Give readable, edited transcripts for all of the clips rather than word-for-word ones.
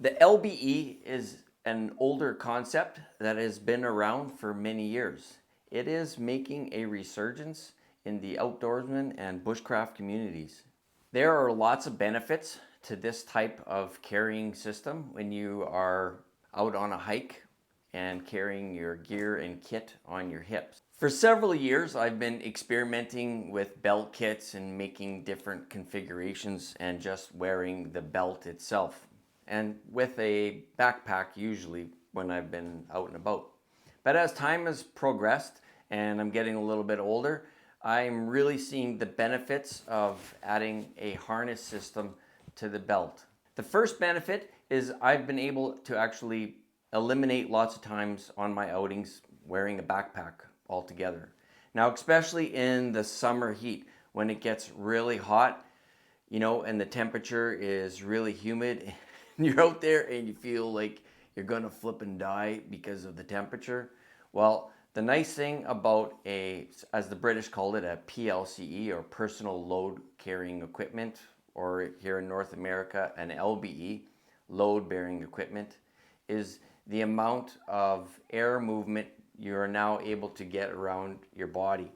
The LBE is an older concept that has been around for many years. It is making a resurgence in the outdoorsman and bushcraft communities. There are lots of benefits to this type of carrying system when you are out on a hike and carrying your gear and kit on your hips. For several years, I've been experimenting with belt kits and making different configurations and just wearing the belt itself, and with a backpack usually when I've been out and about. But as time has progressed and I'm getting a little bit older, I'm really seeing the benefits of adding a harness system to the belt. The first benefit is I've been able to actually eliminate lots of times on my outings wearing a backpack altogether. Now, especially in the summer heat when it gets really hot, and the temperature is really humid, and you're out there and you feel like you're gonna flip and die because of the temperature. Well, the nice thing about as the British called it, a PLCE, or personal load carrying equipment, or here in North America, an LBE, load bearing equipment, is the amount of air movement you're now able to get around your body.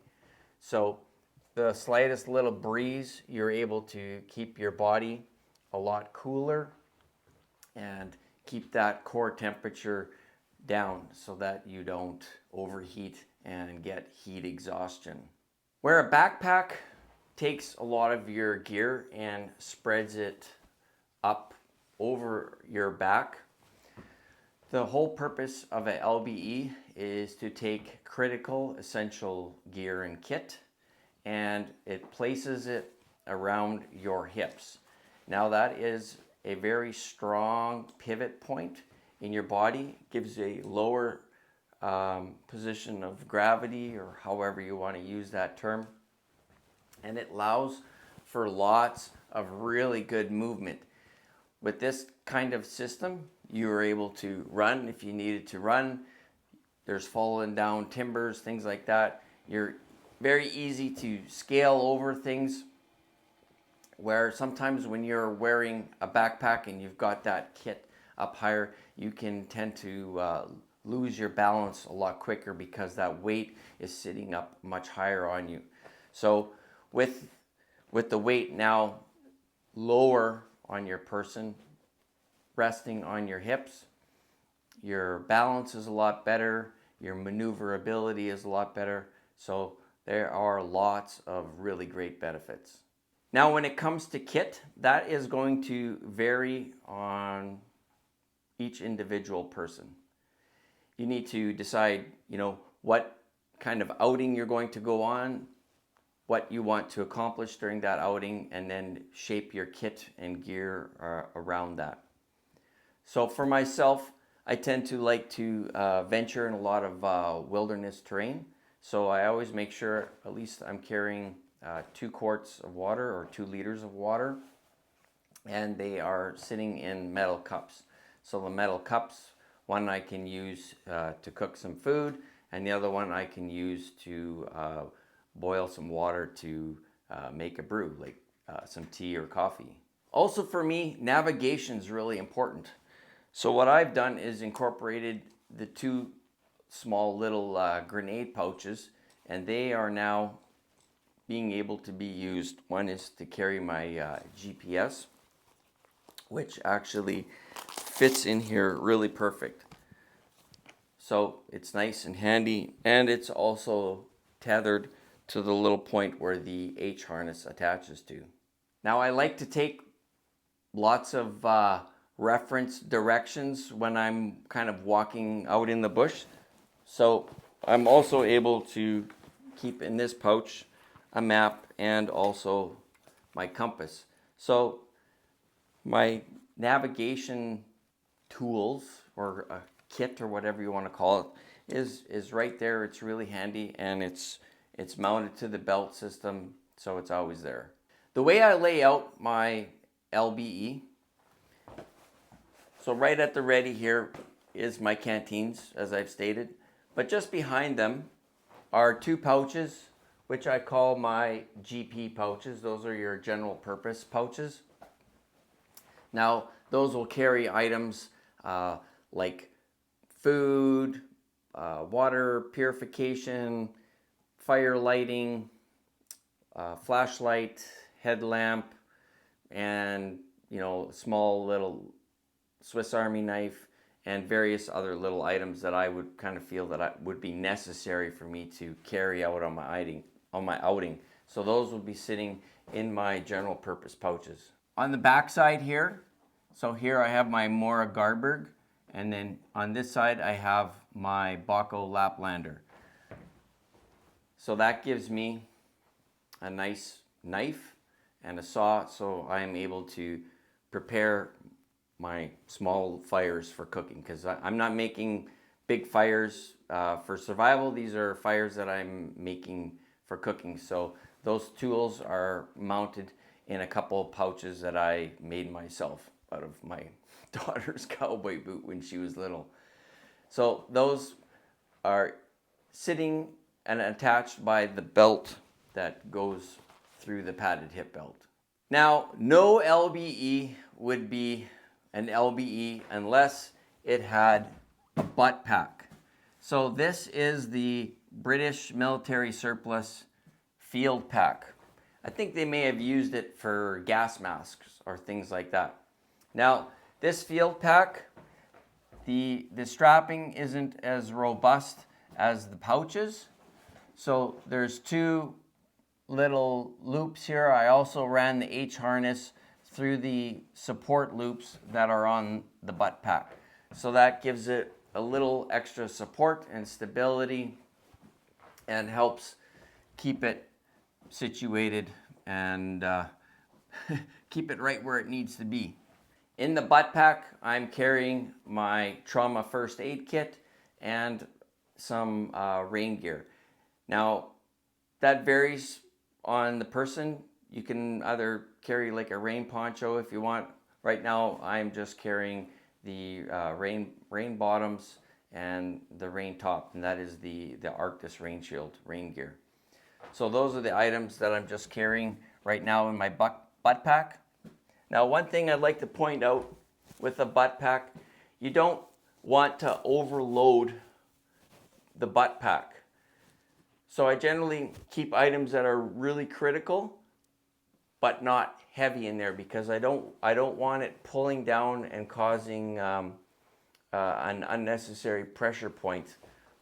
So the slightest little breeze, you're able to keep your body a lot cooler and keep that core temperature down so that you don't overheat and get heat exhaustion. Where a backpack takes a lot of your gear and spreads it up over your back, the whole purpose of a LBE is to take critical essential gear and kit, and it places it around your hips. Now that is a very strong pivot point in your body, gives a lower position of gravity, or however you want to use that term, and it allows for lots of really good movement. With this kind of system, you are able to run if you needed to run. There's falling down timbers, things like that. You're very easy to scale over things, where sometimes when you're wearing a backpack and you've got that kit up higher, you can tend to lose your balance a lot quicker because that weight is sitting up much higher on you. So with the weight now lower on your person, resting on your hips, your balance is a lot better, your maneuverability is a lot better. So there are lots of really great benefits. Now, when it comes to kit, that is going to vary on each individual person. You need to decide, what kind of outing you're going to go on, what you want to accomplish during that outing, and then shape your kit and gear around that. So for myself, I tend to like to venture in a lot of wilderness terrain. So I always make sure at least I'm carrying 2 quarts of water or 2 liters of water, and they are sitting in metal cups. So the metal cups, one I can use to cook some food, and the other one I can use to boil some water to make a brew, like some tea or coffee. Also for me, navigation is really important. So what I've done is incorporated the 2 small little grenade pouches, and they are now being able to be used. One is to carry my GPS, which actually fits in here really perfect. So it's nice and handy, and it's also tethered to the little point where the H harness attaches to. Now I like to take lots of reference directions when I'm kind of walking out in the bush. So I'm also able to keep in this pouch a map and also my compass. So my navigation tools, or a kit, or whatever you want to call it, is right there. It's really handy, and it's mounted to the belt system, so it's always there. The way I lay out my LBE, so right at the ready here is my canteens, as I've stated, but just behind them are 2 pouches, which I call my GP pouches. Those are your general purpose pouches. Now, Those will carry items like food, water purification, fire lighting, flashlight, headlamp, and small little Swiss Army knife, and various other little items that I would kind of feel that would be necessary for me to carry out on my outing. So those will be sitting in my general purpose pouches. On the back side here, so here I have my Mora Garberg, and then on this side I have my Bahco Laplander. So that gives me a nice knife and a saw, so I am able to prepare my small fires for cooking, because I'm not making big fires for survival. These are fires that I'm making for cooking. So those tools are mounted in a couple of pouches that I made myself out of my daughter's cowboy boot when she was little. So those are sitting and attached by the belt that goes through the padded hip belt. Now, no LBE would be an LBE unless it had a butt pack. So this is the British military surplus field pack. I think they may have used it for gas masks or things like that. Now, this field pack, the strapping isn't as robust as the pouches. So there's two little loops here. I also ran the H harness through the support loops that are on the butt pack. So that gives it a little extra support and stability and helps keep it situated and keep it right where it needs to be. In the butt pack, I'm carrying my trauma first aid kit and some rain gear. Now, that varies on the person. You can either carry like a rain poncho if you want. Right now, I'm just carrying the rain bottoms and the rain top, and that is the Arctis Rain Shield rain gear. So those are the items that I'm just carrying right now in my butt pack. Now, one thing I'd like to point out with a butt pack, you don't want to overload the butt pack. So I generally keep items that are really critical but not heavy in there, because I don't want it pulling down and causing an unnecessary pressure point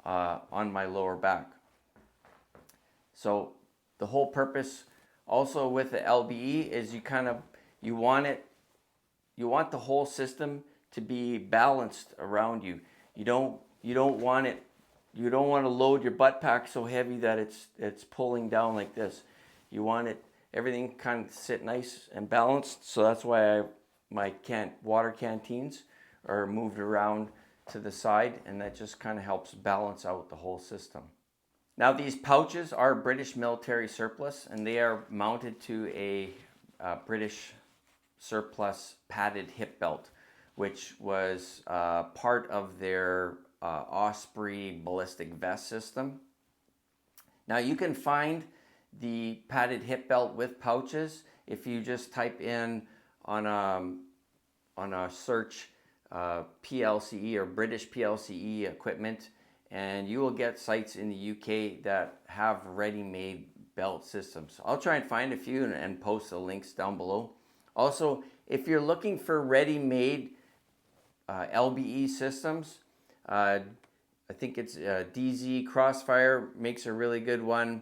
on my lower back. So the whole purpose also with the LBE is you want the whole system to be balanced around you. You don't want to load your butt pack so heavy that it's pulling down like this. You want everything kind of sit nice and balanced. So that's why my water canteens are moved around to the side, and that just kind of helps balance out the whole system. Now, these pouches are British military surplus, and they are mounted to a British surplus padded hip belt, which was part of their Osprey ballistic vest system. Now, you can find the padded hip belt with pouches if you just type in on a search PLCE or British PLCE equipment, and you will get sites in the UK that have ready-made belt systems. I'll try and find a few and post the links down below. Also, if you're looking for ready-made LBE systems, I think it's DZ Crossfire makes a really good one.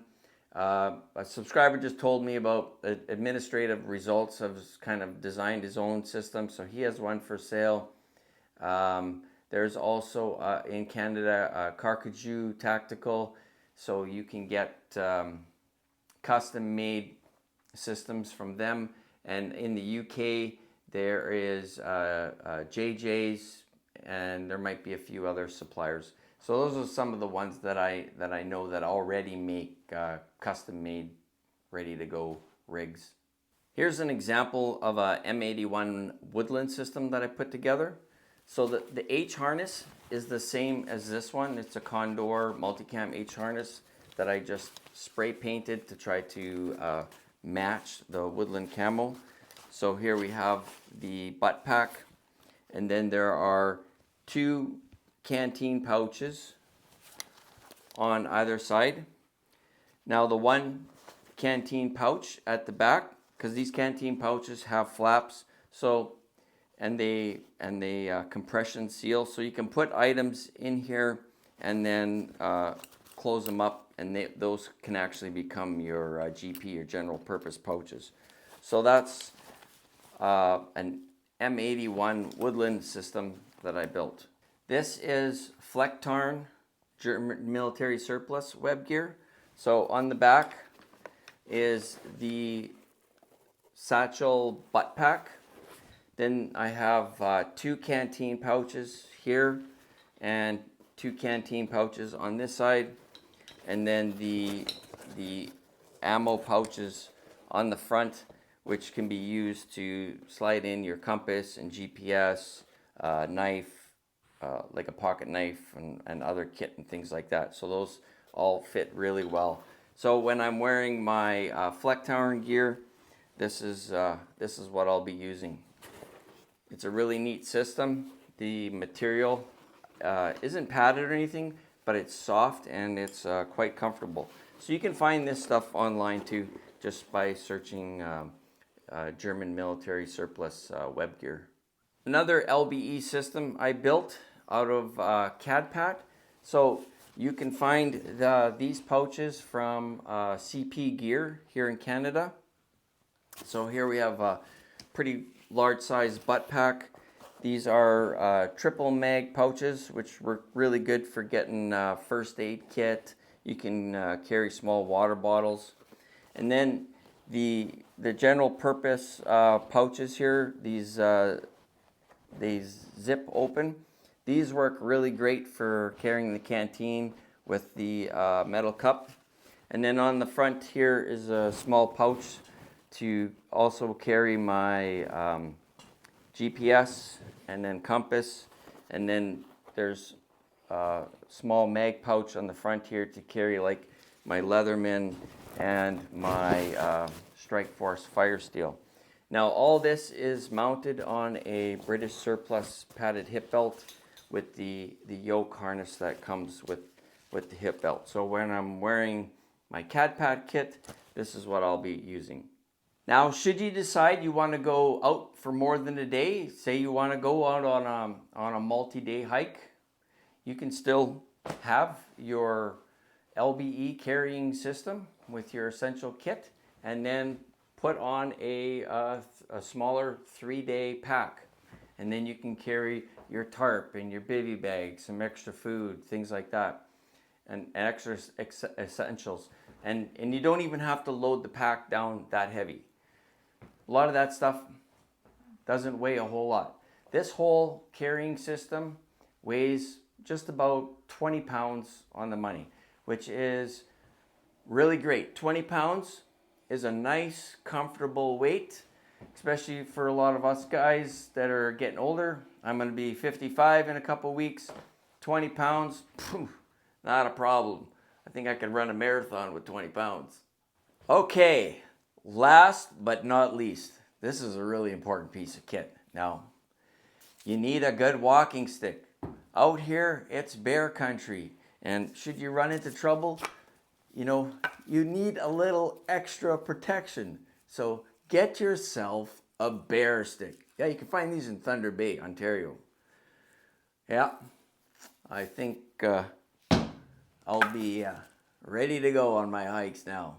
A subscriber just told me about Administrative Results has kind of designed his own system, so he has one for sale. There's also in Canada Carcajou Tactical, so you can get custom made systems from them. And in the UK there is JJ's, and there might be a few other suppliers. So those are some of the ones that I know that already make custom made, ready to go rigs. Here's an example of a M81 Woodland system that I put together. So the H harness is the same as this one. It's a Condor Multicam H harness that I just spray painted to try to match the Woodland camo. So here we have the butt pack And then there are 2 canteen pouches on either side. Now the one canteen pouch at the back, because these canteen pouches have flaps, so and they compression seal, so you can put items in here and then close them up, and those can actually become your GP or general purpose pouches. So that's an M81 Woodland system that I built. This is Flecktarn German military surplus web gear. So on the back is the satchel butt pack. Then I have 2 canteen pouches here and 2 canteen pouches on this side, and then the ammo pouches on the front, which can be used to slide in your compass and GPS, knife, like a pocket knife and other kit and things like that. So those all fit really well. So when I'm wearing my Flecktarn gear, this is what I'll be using. It's a really neat system. The material isn't padded or anything, but it's soft and it's quite comfortable. So you can find this stuff online too, just by searching German military surplus web gear. Another LBE system I built out of CADPAT. So you can find these pouches from CP Gear here in Canada. So here we have a pretty large size butt pack. These are triple mag pouches, which work really good for getting first aid kit. You can carry small water bottles. And then the general purpose pouches here, these zip open. These work really great for carrying the canteen with the metal cup. And then on the front here is a small pouch to also carry my GPS and then compass. And then there's a small mag pouch on the front here to carry like my Leatherman and my Strikeforce Fire Steel. Now all this is mounted on a British surplus padded hip belt with the yoke harness that comes with the hip belt. So when I'm wearing my CADPAT kit, this is what I'll be using. Now, should you decide you want to go out for more than a day, say you want to go out on a multi-day hike, you can still have your LBE carrying system with your essential kit, and then put on a smaller 3-day pack. And then you can carry your tarp and your bivy bag, some extra food, things like that, and extra essentials. And you don't even have to load the pack down that heavy. A lot of that stuff doesn't weigh a whole lot. This whole carrying system weighs just about 20 pounds on the money, which is really great. 20 pounds is a nice, comfortable weight, especially for a lot of us guys that are getting older. I'm going to be 55 in a couple weeks. 20 pounds, not a problem. I think I could run a marathon with 20 pounds. Okay, last but not least, this is a really important piece of kit. Now, you need a good walking stick. Out here, it's bear country, and should you run into trouble, you need a little extra protection. So get yourself a bear stick. Yeah, you can find these in Thunder Bay, Ontario. Yeah, I think I'll be ready to go on my hikes now.